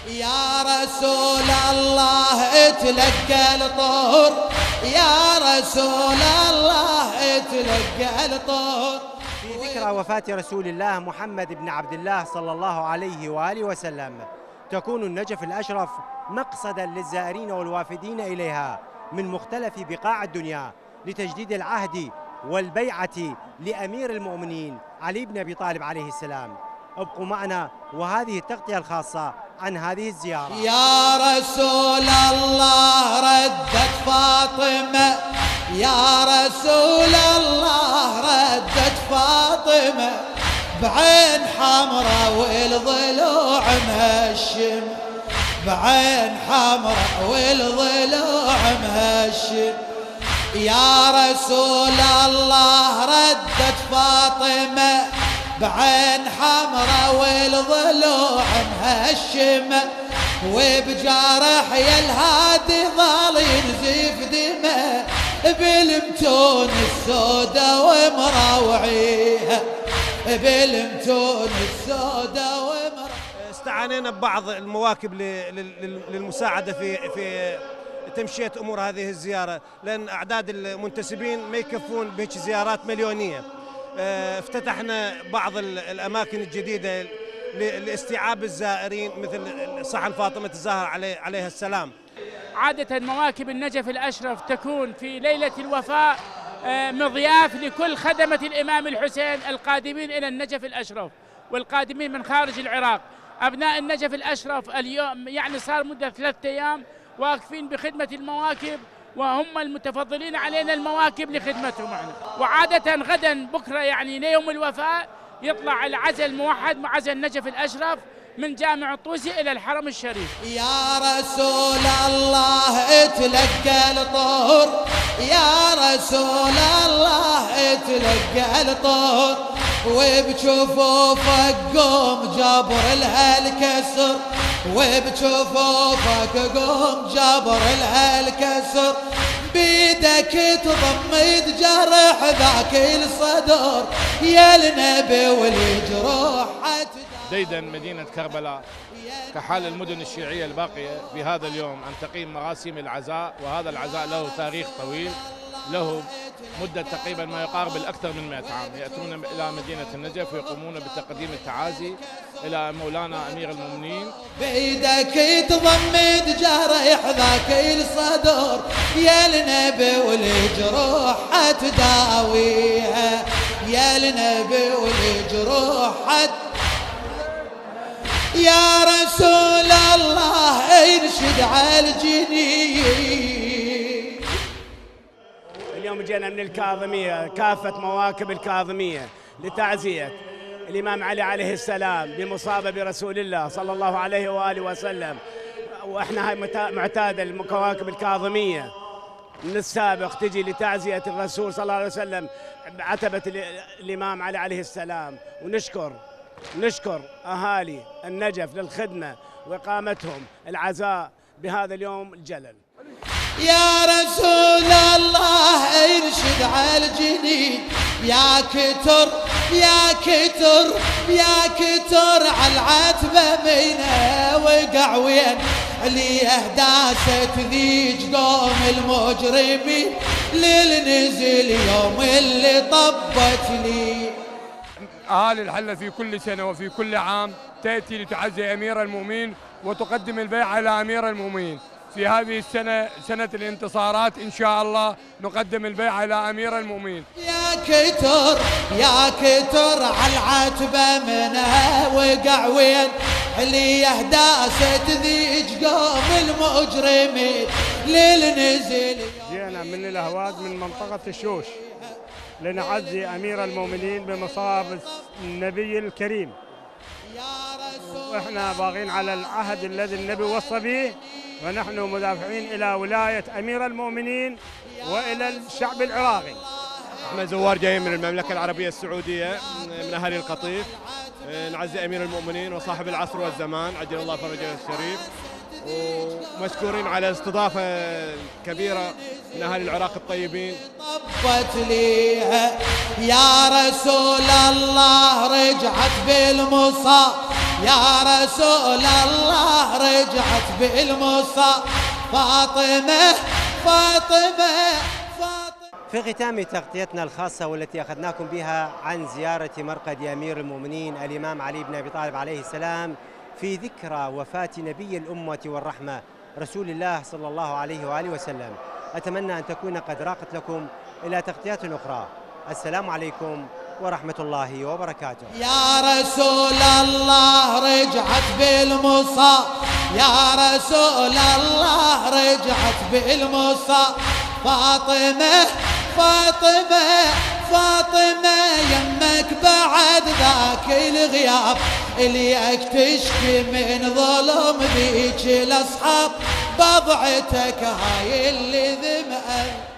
يا رسول الله تلقى الطهر، يا رسول الله تلقى الطهر. في ذكرى وفاة رسول الله محمد بن عبد الله صلى الله عليه وآله وسلم تكون النجف الأشرف مقصدا للزائرين والوافدين إليها من مختلف بقاع الدنيا لتجديد العهد والبيعة لأمير المؤمنين علي بن أبي طالب عليه السلام. ابقوا معنا وهذه التغطية الخاصة عن هذه الزيارة. يا رسول الله ردت فاطمة، يا رسول الله ردت فاطمة بعين حمراء والضلوع مهشم، بعين حمراء والضلوع مهشم. يا رسول الله ردت فاطمة بعين حمراء والضلوع مهشمة، وبجارح يا الهادي ظل ينزف دمه بالمتون السودا ومراوعيها، بالمتون السودا ومراوعيها. استعانينا ببعض المواكب للمساعدة في تمشية أمور هذه الزيارة، لأن أعداد المنتسبين ما يكفون بهيك زيارات مليونية. افتتحنا بعض الأماكن الجديدة لاستيعاب الزائرين مثل صحن فاطمة الزهراء عليها السلام. عادة مواكب النجف الأشرف تكون في ليلة الوفاء مضياف لكل خدمة الإمام الحسين القادمين إلى النجف الأشرف والقادمين من خارج العراق. أبناء النجف الأشرف اليوم يعني صار مدة 3 أيام واقفين بخدمة المواكب، وهم المتفضلين علينا المواكب لخدمتهم معنا. وعادة غدا بكرة يعني ليوم الوفاء يطلع العزاء الموحد مع عزاء النجف الأشرف من جامع الطوسي إلى الحرم الشريف. يا رسول الله تلقى الطهر، يا رسول الله تلقى الطهر، وبجفوفك قوم جبر لها الكسر، وبجفوفك قوم جبر لها الكسر، بيدك تضمد جرح ذاك الصدر يا النبي والجروح. ديدن مدينة كربلاء كحال المدن الشيعية الباقية في هذا اليوم أن تقيم مراسم العزاء، وهذا العزاء له تاريخ طويل، له مدة تقريبا ما يقارب الأكثر من 100 عام. يأتون إلى مدينة النجف ويقومون بتقديم التعازي إلى مولانا أمير المؤمنين. بيدك تضمد جرح ذاك الصدر يا النبي والجروح تداويها، يا النبي والجروح يا رسول الله انشد على الجنين. اليوم جينا من الكاظمية كافة مواكب الكاظمية لتعزية الإمام علي عليه السلام بمصابة برسول الله صلى الله عليه وآله وسلم. وإحنا هاي معتادة المواكب الكاظمية من السابق تجي لتعزية الرسول صلى الله عليه وسلم بعتبة الإمام علي عليه السلام. ونشكر أهالي النجف للخدمة وإقامتهم العزاء بهذا اليوم الجلل. يا رسول الله انشد على الجنين، يا كتر يا كتر يا كتر على العتبة بينها وقع وين ليه داست ذيج قوم المجرمين للنزل يوم اللي طبت لي. أهالي الحلة في كل سنة وفي كل عام تأتي لتعزي أمير المؤمنين وتقدم البيعة إلى أمير المؤمنين. في هذه السنة سنة الانتصارات إن شاء الله نقدم البيعة إلى أمير المؤمنين. يا كتر على العتبة منها وقع وين اللي يهداست ذيج قوم المجرمين للنزل. جينا من الأهواز من منطقة الشوش لنعزي أمير المؤمنين بمصاب النبي الكريم، وإحنا باغين على العهد الذي النبي وصى به، ونحن مدافعين إلى ولاية أمير المؤمنين وإلى الشعب العراقي. احنا زوار جايين من المملكة العربية السعودية من أهالي القطيف، نعزي أمير المؤمنين وصاحب العصر والزمان عجل الله فرجه الشريف، ومشكورين على الاستضافة الكبيرة من أهل العراق الطيبين. طبت ليها يا رسول الله رجعت بالمصاب، يا رسول الله رجعت بالمصاب فاطمة فاطمة فاطمة. في ختام تغطيتنا الخاصة والتي أخذناكم بها عن زيارة مرقد أمير المؤمنين الإمام علي بن أبي طالب عليه السلام في ذكرى وفاة نبي الأمة والرحمة رسول الله صلى الله عليه وآله وسلم، أتمنى أن تكون قد راقت لكم إلى تغطيات أخرى. السلام عليكم ورحمة الله وبركاته. يا رسول الله رجعت بالمصاب، يا رسول الله رجعت بالمصاب فاطمة فاطمة فاطمة يمك بعد ذاك الغياب اللي تشكي من ظلم ذيك الأصحاب بضعتك هاي اللي ذمأ